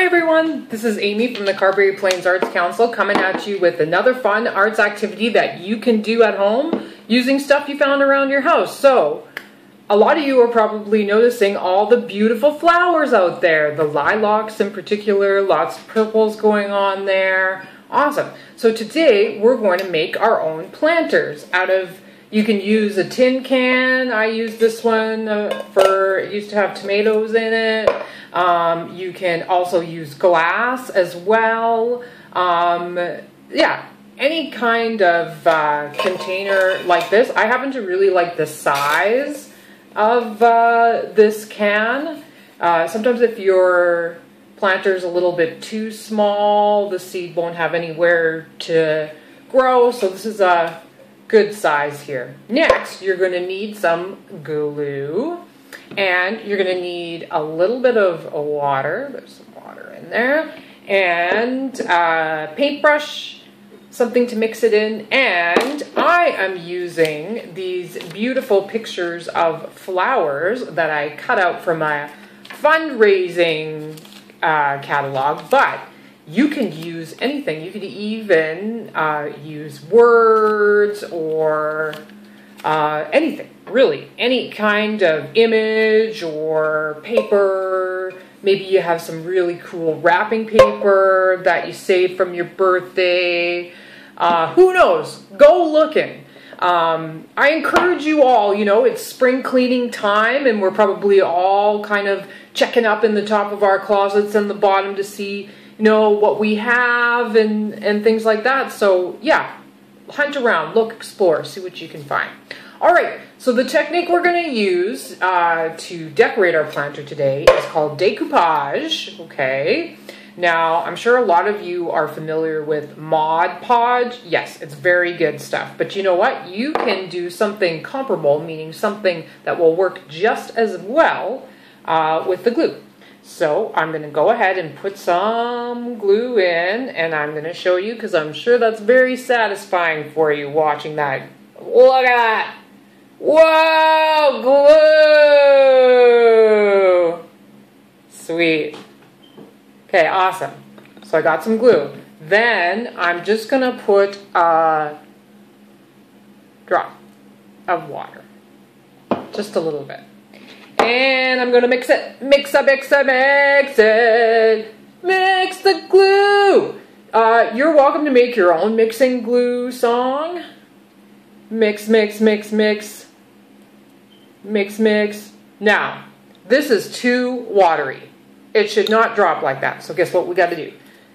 Hi everyone, this is Amy from the Carberry Plains Arts Council coming at you with another fun arts activity that you can do at home using stuff you found around your house. So, a lot of you are probably noticing all the beautiful flowers out there, the lilacs in particular, lots of purples going on there. Awesome. So today we're going to make our own planters out of, you can use a tin can. I use this one it used to have tomatoes in it. You can also use glass as well. Yeah, any kind of container like this. I happen to really like the size of this can. Sometimes if your planter's a little bit too small, the seed won't have anywhere to grow. So this is a good size here. Next, you're going to need some glue, and you're going to need a little bit of water. There's some water in there, and a paintbrush, something to mix it in, and I am using these beautiful pictures of flowers that I cut out from a fundraising catalog, but you can use anything. You could even use words or anything, really. Any kind of image or paper. Maybe you have some really cool wrapping paper that you saved from your birthday. Who knows? Go looking. I encourage you all, you know, it's spring cleaning time and we're probably all kind of checking up in the top of our closets and the bottom to see, you know, what we have and things like that. So yeah, hunt around, look, explore, see what you can find. All right, so the technique we're going to use to decorate our planter today is called decoupage, okay? Now, I'm sure a lot of you are familiar with Mod Podge. Yes, it's very good stuff. But you know what? You can do something comparable, meaning something that will work just as well with the glue. So I'm going to go ahead and put some glue in, and I'm going to show you because I'm sure that's very satisfying for you watching that. Look at that! Whoa! Glue! Sweet. Okay, awesome. So I got some glue. Then I'm just going to put a drop of water. Just a little bit. And I'm going to mix it. Mix it, mix it, mix it. Mix the glue. You're welcome to make your own mixing glue song. Mix, mix, mix, mix. Mix, mix. Now, this is too watery. It should not drop like that. So guess what we got to do?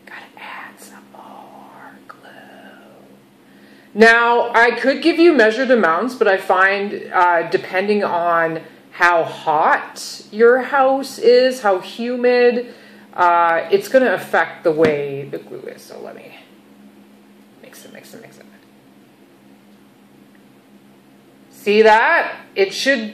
Got to add some more glue. Now, I could give you measured amounts, but I find depending on how hot your house is, how humid, it's going to affect the way the glue is. So let me mix it, mix it, mix it. See that? It should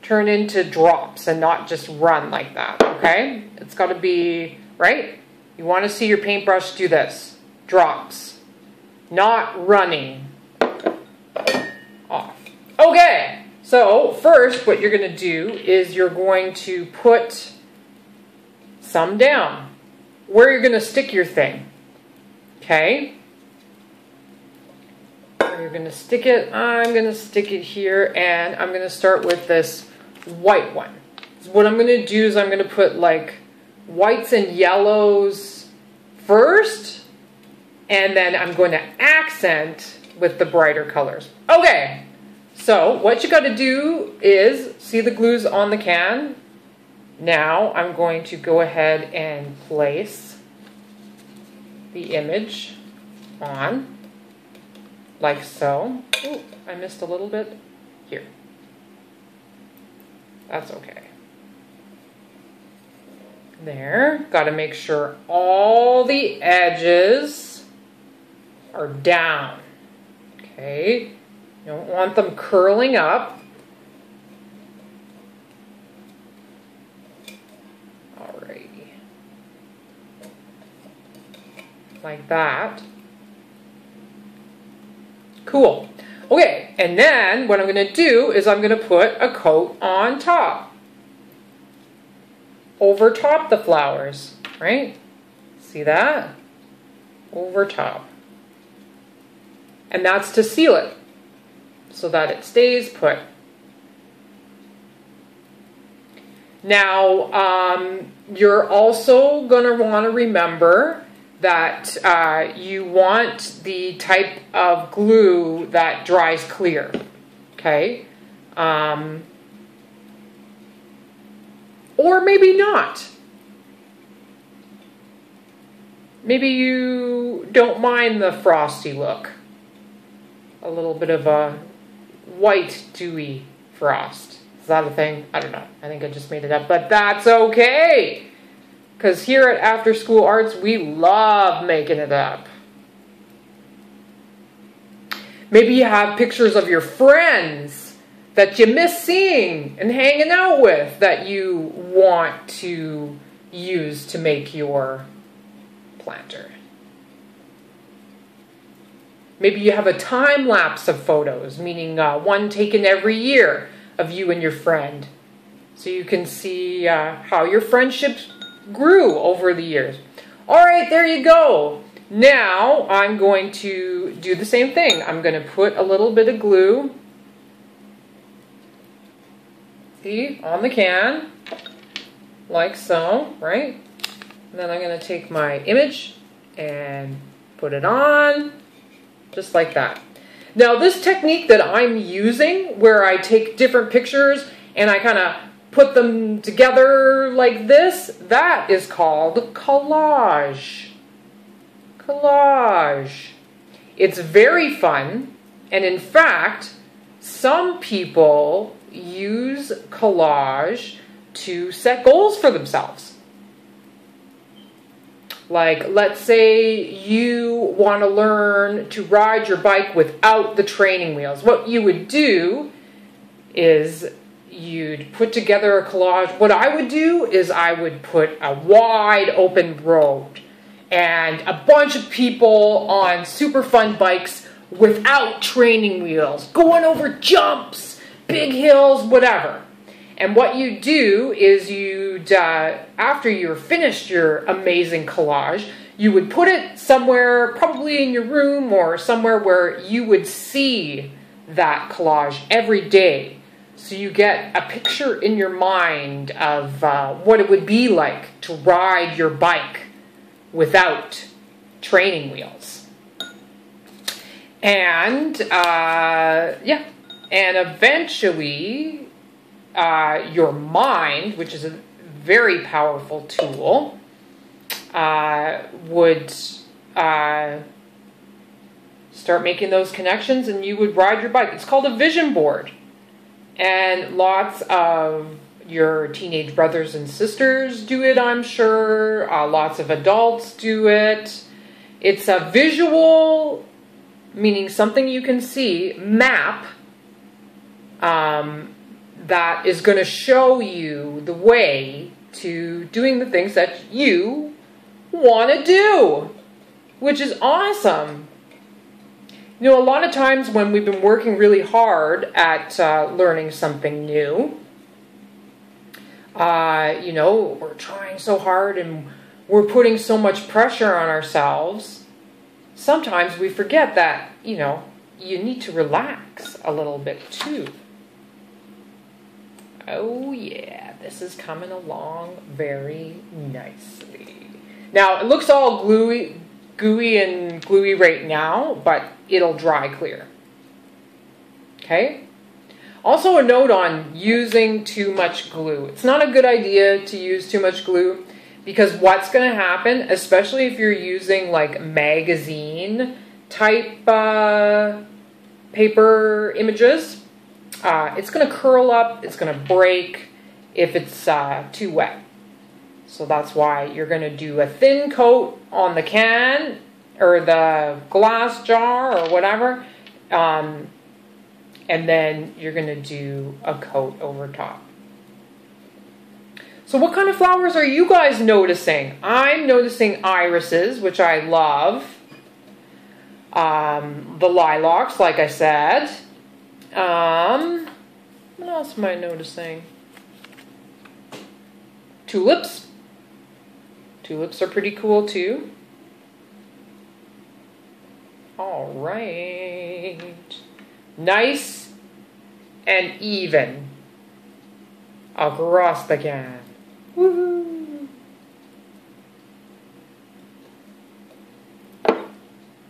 turn into drops and not just run like that, okay? It's got to be, right? You want to see your paintbrush do this. Drops. Not running. Off. Okay, so first what you're going to do is you're going to put some down where you're going to stick your thing, okay? Where you're going to stick it, I'm going to stick it here, and I'm going to start with this white one. So what I'm going to do is I'm going to put like whites and yellows first, and then I'm going to accent with the brighter colors. Okay, so what you got to do is, see the glue's on the can? Now I'm going to go ahead and place the image on, like so. Ooh, I missed a little bit. Here. That's okay. There. Got to make sure all the edges are down. Okay. You don't want them curling up. Alrighty. Like that. Cool. Okay, and then what I'm going to do is I'm going to put a coat on top. over top the flowers, right? See that? Over top. And that's to seal it so that it stays put. Now, you're also going to want to remember that you want the type of glue that dries clear, okay? Or maybe not. Maybe you don't mind the frosty look. A little bit of a white, dewy frost. Is that a thing? I don't know. I think I just made it up, but that's okay. Because here at After School Arts, we love making it up. Maybe you have pictures of your friends that you miss seeing and hanging out with that you want to use to make your planter. Maybe you have a time lapse of photos, meaning one taken every year of you and your friend. So you can see how your friendships grew over the years. All right, there you go. Now I'm going to do the same thing. I'm going to put a little bit of glue, see, on the can, like so, right? And then I'm going to take my image and put it on, just like that. Now this technique that I'm using, where I take different pictures and I kind of put them together like this, that is called collage. Collage. It's very fun, and in fact, some people use collage to set goals for themselves. Like, let's say you want to learn to ride your bike without the training wheels. What you would do is you'd put together a collage. What I would do is I would put a wide open road and a bunch of people on super fun bikes without training wheels, going over jumps, big hills, whatever. And what you do is you'd, after you're finished your amazing collage, you would put it somewhere, probably in your room or somewhere where you would see that collage every day. So you get a picture in your mind of what it would be like to ride your bike without training wheels. And, yeah, and eventually your mind, which is a very powerful tool, would start making those connections and you would ride your bike. It's called a vision board. And lots of your teenage brothers and sisters do it, I'm sure. Lots of adults do it. It's a visual, meaning something you can see, map that is going to show you the way to doing the things that you want to do, which is awesome. You know, a lot of times when we've been working really hard at learning something new, you know, we're trying so hard and we're putting so much pressure on ourselves. Sometimes we forget that, you know, you need to relax a little bit too. Oh yeah, this is coming along very nicely. Now, it looks all gooey and gluey right now, but it'll dry clear. Okay? Also a note on using too much glue. It's not a good idea to use too much glue because what's going to happen, especially if you're using like magazine type paper images, it's going to curl up, it's going to break if it's too wet. So that's why you're going to do a thin coat on the can or the glass jar or whatever, and then you're going to do a coat over top. So what kind of flowers are you guys noticing? I'm noticing irises, which I love. The lilacs, like I said. What else am I noticing? tulips. Tulips are pretty cool too. All right. Nice and even across the can. Woohoo!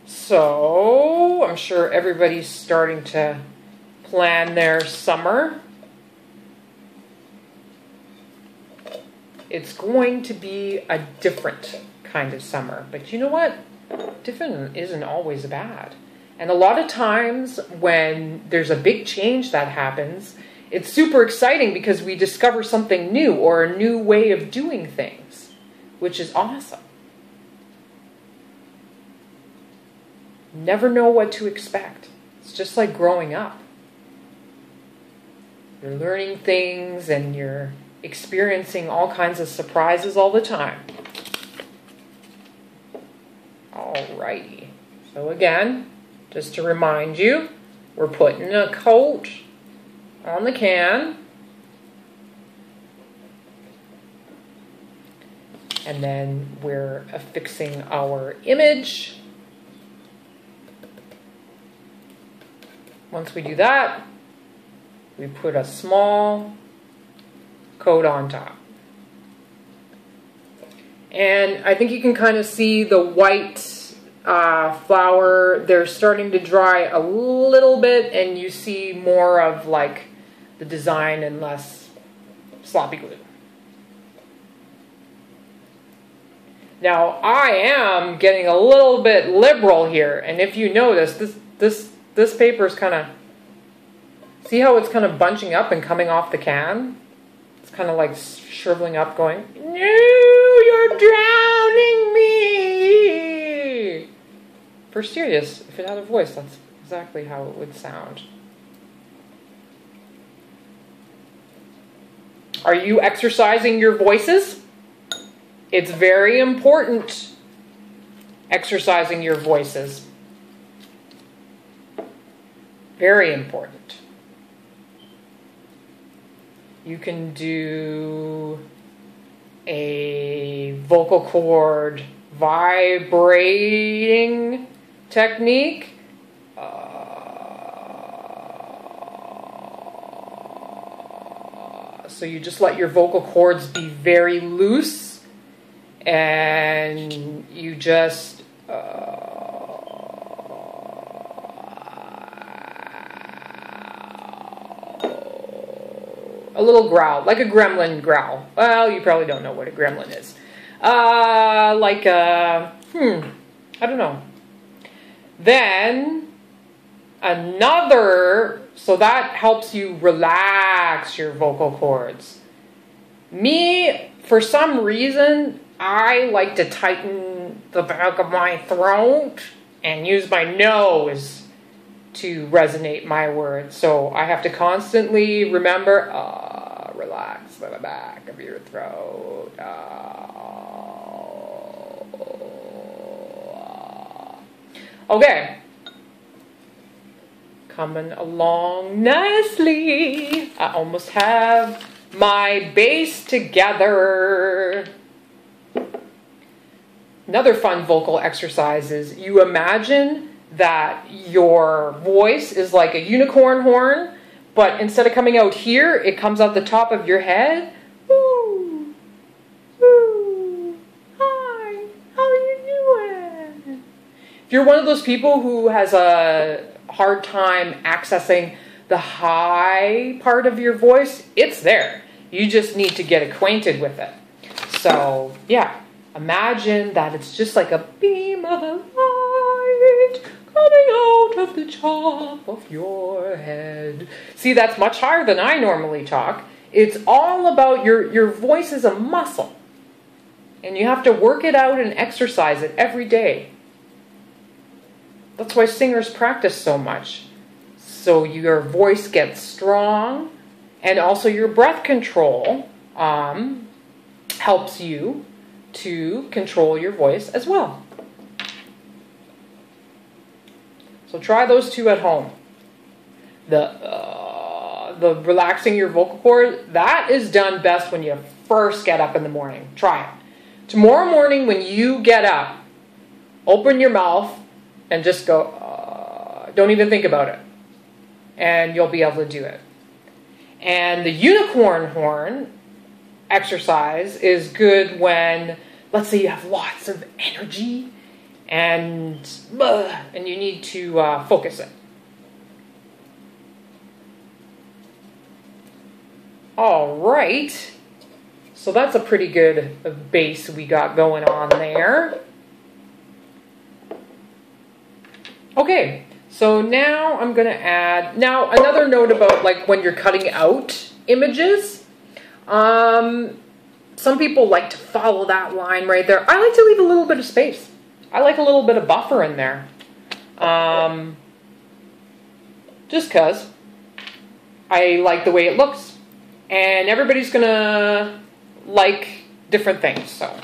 So, I'm sure everybody's starting to plan their summer. It's going to be a different kind of summer. But you know what? Different isn't always bad. And a lot of times when there's a big change that happens, it's super exciting because we discover something new or a new way of doing things, which is awesome. Never know what to expect. It's just like growing up. You're learning things and you're experiencing all kinds of surprises all the time. Alrighty. So again, just to remind you, we're putting a coat on the can. And then we're affixing our image. Once we do that, we put a small coat on top. And I think you can kind of see the white flower. They're starting to dry a little bit, and you see more of like the design and less sloppy glue. Now, I am getting a little bit liberal here, and if you notice, this paper is kind of, see how it's kind of bunching up and coming off the can? It's kind of like shriveling up, going, "No, you're drowning me!" For serious, if it had a voice, that's exactly how it would sound. Are you exercising your voices? It's very important, exercising your voices. Very important. You can do a vocal cord vibrating technique. So you just let your vocal cords be very loose, and you just a little growl, like a gremlin growl. Well, you probably don't know what a gremlin is. Like a, I don't know. Then another, so that helps you relax your vocal cords. Me, for some reason, I like to tighten the back of my throat and use my nose to resonate my words. So I have to constantly remember, relax the back of your throat. Okay. Coming along nicely. I almost have my bass together. Another fun vocal exercise is you imagine that your voice is like a unicorn horn, but instead of coming out here, it comes out the top of your head. Ooh, ooh, hi, how are you doing? If you're one of those people who has a hard time accessing the high part of your voice, it's there. You just need to get acquainted with it. So, yeah, imagine that it's just like a beam of a light coming out of the top of your head. See, that's much higher than I normally talk. It's all about your voice is a muscle. And you have to work it out and exercise it every day. That's why singers practice so much. So your voice gets strong, and also your breath control helps you to control your voice as well. So try those two at home. The the relaxing your vocal cord, that is done best when you first get up in the morning. Try it. Tomorrow morning when you get up, open your mouth and just go, don't even think about it. And you'll be able to do it. And the unicorn horn exercise is good when, let's say you have lots of energy and you need to focus it. All right. So that's a pretty good base we got going on there. Okay. So now I'm going to add, now another note about like when you're cutting out images. Some people like to follow that line right there. I like to leave a little bit of space. I like a little bit of buffer in there. Just because I like the way it looks. And everybody's going to like different things, so.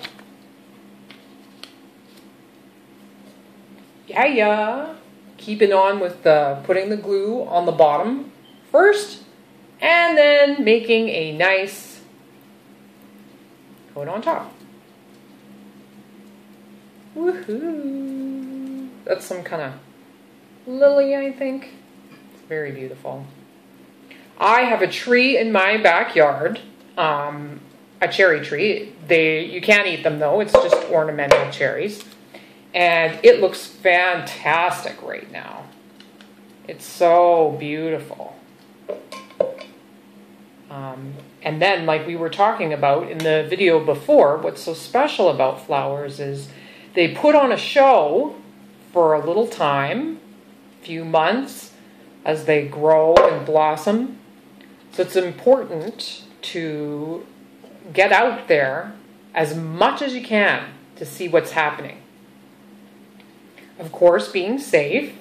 Yeah. Keeping on with putting the glue on the bottom first, and then making a nice coat on top. Woohoo! That's some kind of lily, I think. It's very beautiful. I have a tree in my backyard, a cherry tree. You can't eat them though, it's just ornamental cherries. And it looks fantastic right now. It's so beautiful. And then, like we were talking about in the video before, what's so special about flowers is they put on a show for a little time, a few months, as they grow and blossom. So it's important to get out there as much as you can to see what's happening. Of course, being safe.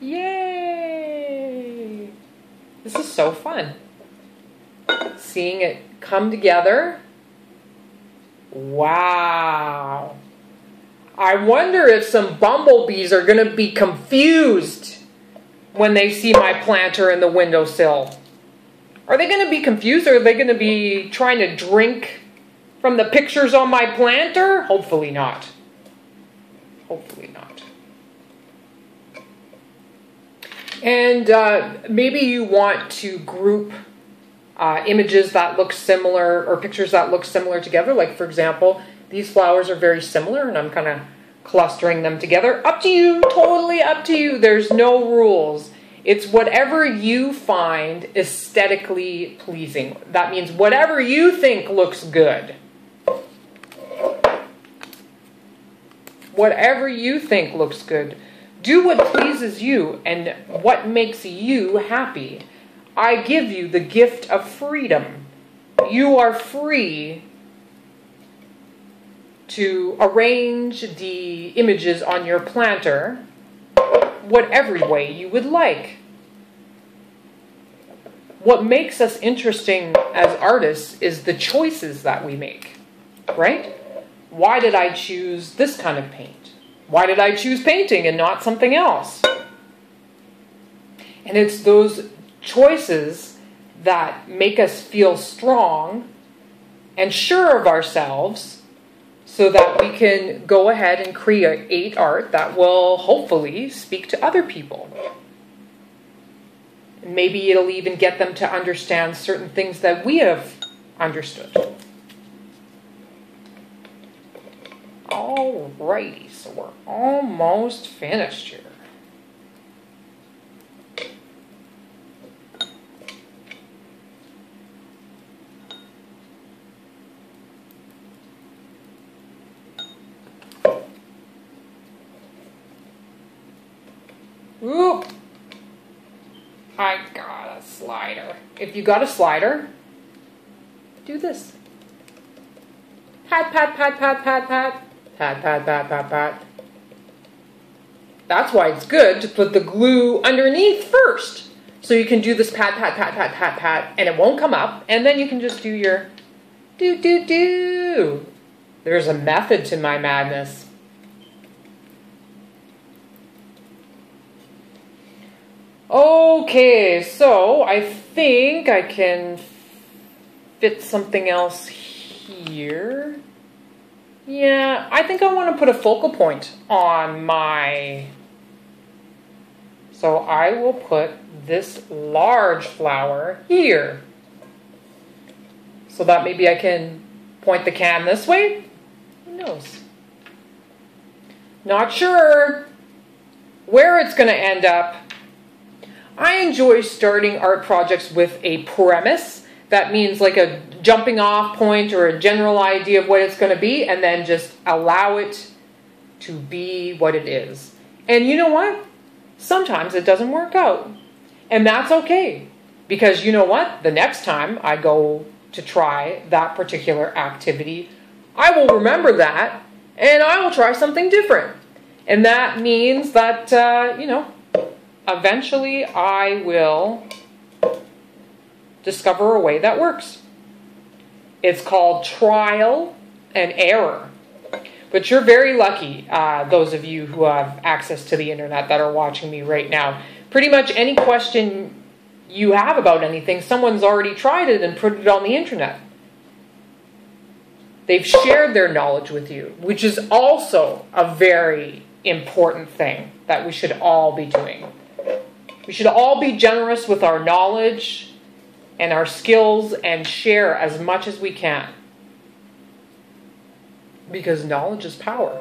Yay! This is so fun. Seeing it come together. Wow. I wonder if some bumblebees are going to be confused when they see my planter in the windowsill. Are they going to be confused, or are they going to be trying to drink from the pictures on my planter? Hopefully not. Hopefully not. And maybe you want to group images that look similar, or pictures that look similar together. Like, for example, these flowers are very similar, and I'm kind of clustering them together. Up to you. Totally up to you. There's no rules. It's whatever you find aesthetically pleasing. That means whatever you think looks good. Whatever you think looks good. Do what pleases you and what makes you happy. I give you the gift of freedom. You are free to arrange the images on your planter whatever way you would like. What makes us interesting as artists is the choices that we make, right? Why did I choose this kind of paint? Why did I choose painting and not something else? And it's those choices that make us feel strong and sure of ourselves, so that we can go ahead and create art that will hopefully speak to other people. And maybe it'll even get them to understand certain things that we have understood. Alrighty, so we're almost finished here. Oop! I got a slider. If you got a slider, do this. Pat, pat, pat, pat, pat, pat. Pat, pat, pat, pat, pat. That's why it's good to put the glue underneath first. So you can do this pat, pat, pat, pat, pat, pat, and it won't come up. And then you can just do your do, do, do. There's a method to my madness. Okay, so I think I can fit something else here. Yeah, I think I want to put a focal point on my... So I will put this large flower here. So that maybe I can point the can this way? Who knows? Not sure where it's going to end up. I enjoy starting art projects with a premise. That means like a jumping off point or a general idea of what it's going to be, and then just allow it to be what it is. And you know what? Sometimes it doesn't work out. And that's okay. Because you know what? The next time I go to try that particular activity, I will remember that and I will try something different. And that means that, eventually I will discover a way that works. It's called trial and error. But you're very lucky, those of you who have access to the internet that are watching me right now. Pretty much any question you have about anything, someone's already tried it and put it on the internet. They've shared their knowledge with you, which is also a very important thing that we should all be doing. We should all be generous with our knowledge and our skills and share as much as we can. Because knowledge is power.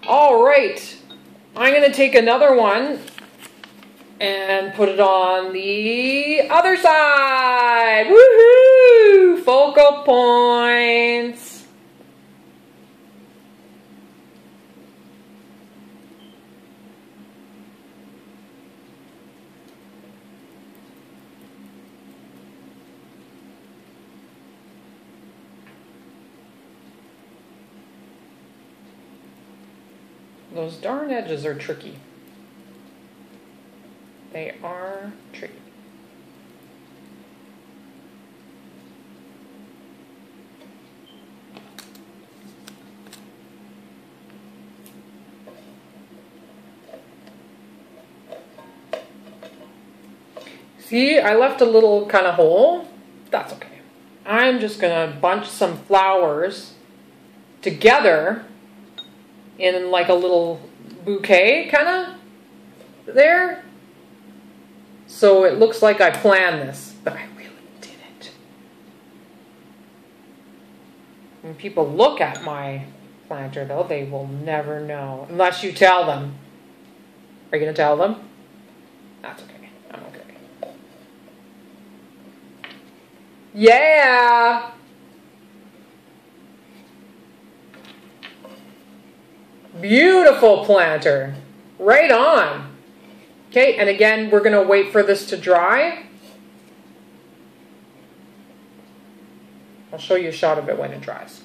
All right. I'm going to take another one and put it on the other side. Woohoo! Focal points. Those darn edges are tricky. They are tricky. See, I left a little kind of hole. That's okay. I'm just going to bunch some flowers together in like a little bouquet, kind of, there. So it looks like I planned this, but I really didn't. When people look at my planter, though, they will never know. Unless you tell them. Are you going to tell them? That's okay. I'm okay. Yeah! Beautiful planter. Right on. Okay, and again, we're going to wait for this to dry. I'll show you a shot of it when it dries.